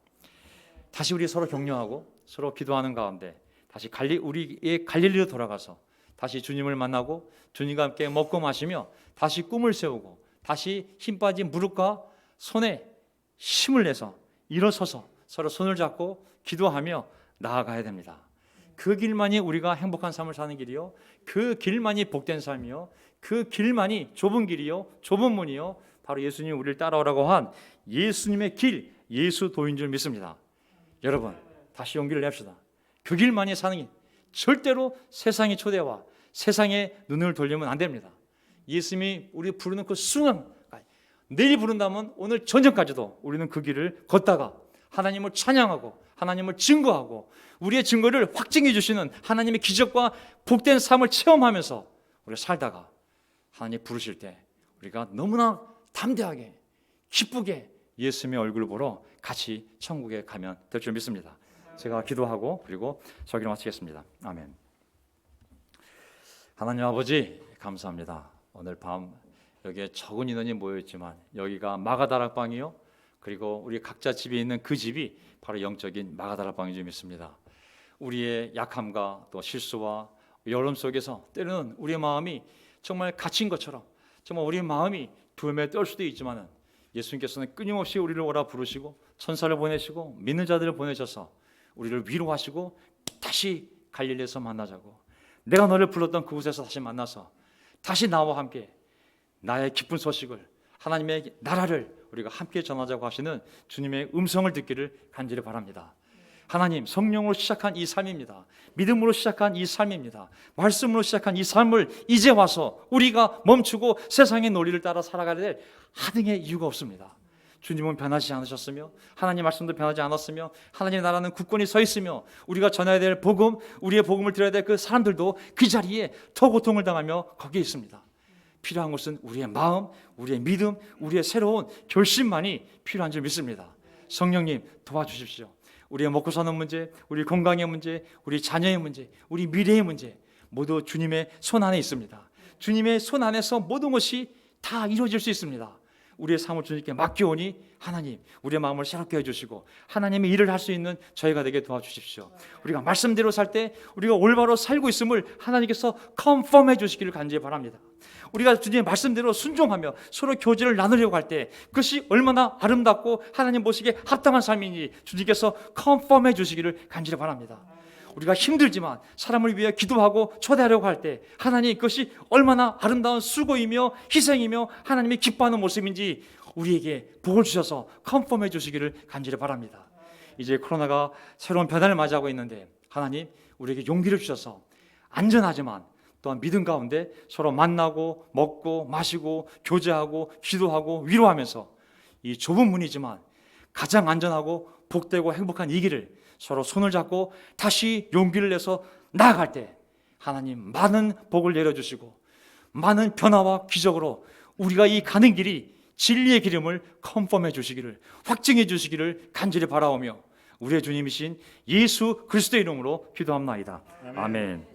S1: 다시 우리 서로 격려하고 서로 기도하는 가운데 다시 우리의 갈릴리로 돌아가서 다시 주님을 만나고 주님과 함께 먹고 마시며 다시 꿈을 세우고 다시 힘 빠진 무릎과 손에 힘을 내서 일어서서 서로 손을 잡고 기도하며 나아가야 됩니다. 그 길만이 우리가 행복한 삶을 사는 길이요, 그 길만이 복된 삶이요, 그 길만이 좁은 길이요, 좁은 문이요, 바로 예수님이 우리를 따라오라고 한 예수님의 길, 예수도인 줄 믿습니다. 여러분 다시 용기를 냅시다. 그 길만이 사는 길. 절대로 세상의 초대와 세상의 눈을 돌리면 안 됩니다. 예수님이 우리 부르는 그 순간, 내일 부른다면 오늘 전전까지도 우리는 그 길을 걷다가 하나님을 찬양하고 하나님을 증거하고 우리의 증거를 확증해 주시는 하나님의 기적과 복된 삶을 체험하면서 우리가 살다가 하나님 부르실 때 우리가 너무나 담대하게 기쁘게 예수님의 얼굴을 보러 같이 천국에 가면 될 줄 믿습니다. 제가 기도하고 그리고 설교를 마치겠습니다. 아멘. 하나님 아버지 감사합니다. 오늘 밤 여기에 적은 인원이 모여있지만 여기가 마가다락방이요 그리고 우리 각자 집에 있는 그 집이 바로 영적인 마가다락방인 줄 믿습니다. 우리의 약함과 또 실수와 여론 속에서 때로는 우리의 마음이 정말 갇힌 것처럼 정말 우리의 마음이 두려움에 떨 수도 있지만 예수님께서는 끊임없이 우리를 오라 부르시고 천사를 보내시고 믿는 자들을 보내셔서 우리를 위로하시고 다시 갈릴리에서 만나자고, 내가 너를 불렀던 그곳에서 다시 만나서 다시 나와 함께 나의 기쁜 소식을, 하나님의 나라를 우리가 함께 전하자고 하시는 주님의 음성을 듣기를 간절히 바랍니다. 하나님, 성령으로 시작한 이 삶입니다. 믿음으로 시작한 이 삶입니다. 말씀으로 시작한 이 삶을 이제 와서 우리가 멈추고 세상의 논리를 따라 살아가야 될 하등의 이유가 없습니다. 주님은 변하지 않으셨으며 하나님 말씀도 변하지 않았으며 하나님의 나라는 굳건히 서 있으며 우리가 전해야 될 복음, 우리의 복음을 들어야 될 그 사람들도 그 자리에 더 고통을 당하며 거기에 있습니다. 필요한 것은 우리의 마음, 우리의 믿음, 우리의 새로운 결심만이 필요한 줄 믿습니다. 성령님 도와주십시오. 우리의 먹고 사는 문제, 우리 건강의 문제, 우리 자녀의 문제, 우리 미래의 문제 모두 주님의 손 안에 있습니다. 주님의 손 안에서 모든 것이 다 이루어질 수 있습니다. 우리의 삶을 주님께 맡겨오니 하나님 우리의 마음을 새롭게 해주시고 하나님의 일을 할 수 있는 저희가 되게 도와주십시오. 우리가 말씀대로 살 때 우리가 올바로 살고 있음을 하나님께서 컨펌해 주시기를 간절히 바랍니다. 우리가 주님의 말씀대로 순종하며 서로 교제를 나누려고 할 때 그것이 얼마나 아름답고 하나님 보시기에 합당한 삶인지 주님께서 컨펌해 주시기를 간절히 바랍니다. 우리가 힘들지만 사람을 위해 기도하고 초대하려고 할 때 하나님 그것이 얼마나 아름다운 수고이며 희생이며 하나님이 기뻐하는 모습인지 우리에게 복을 주셔서 컨펌해 주시기를 간절히 바랍니다. 이제 코로나가 새로운 변화를 맞이하고 있는데 하나님 우리에게 용기를 주셔서 안전하지만 또한 믿음 가운데 서로 만나고 먹고 마시고 교제하고 기도하고 위로하면서 이 좁은 문이지만 가장 안전하고 복되고 행복한 이 길을 서로 손을 잡고 다시 용기를 내서 나아갈 때 하나님 많은 복을 내려주시고 많은 변화와 기적으로 우리가 이 가는 길이 진리의 기름을 컨펌해 주시기를, 확증해 주시기를 간절히 바라오며 우리의 주님이신 예수 그리스도의 이름으로 기도합나이다. 아멘.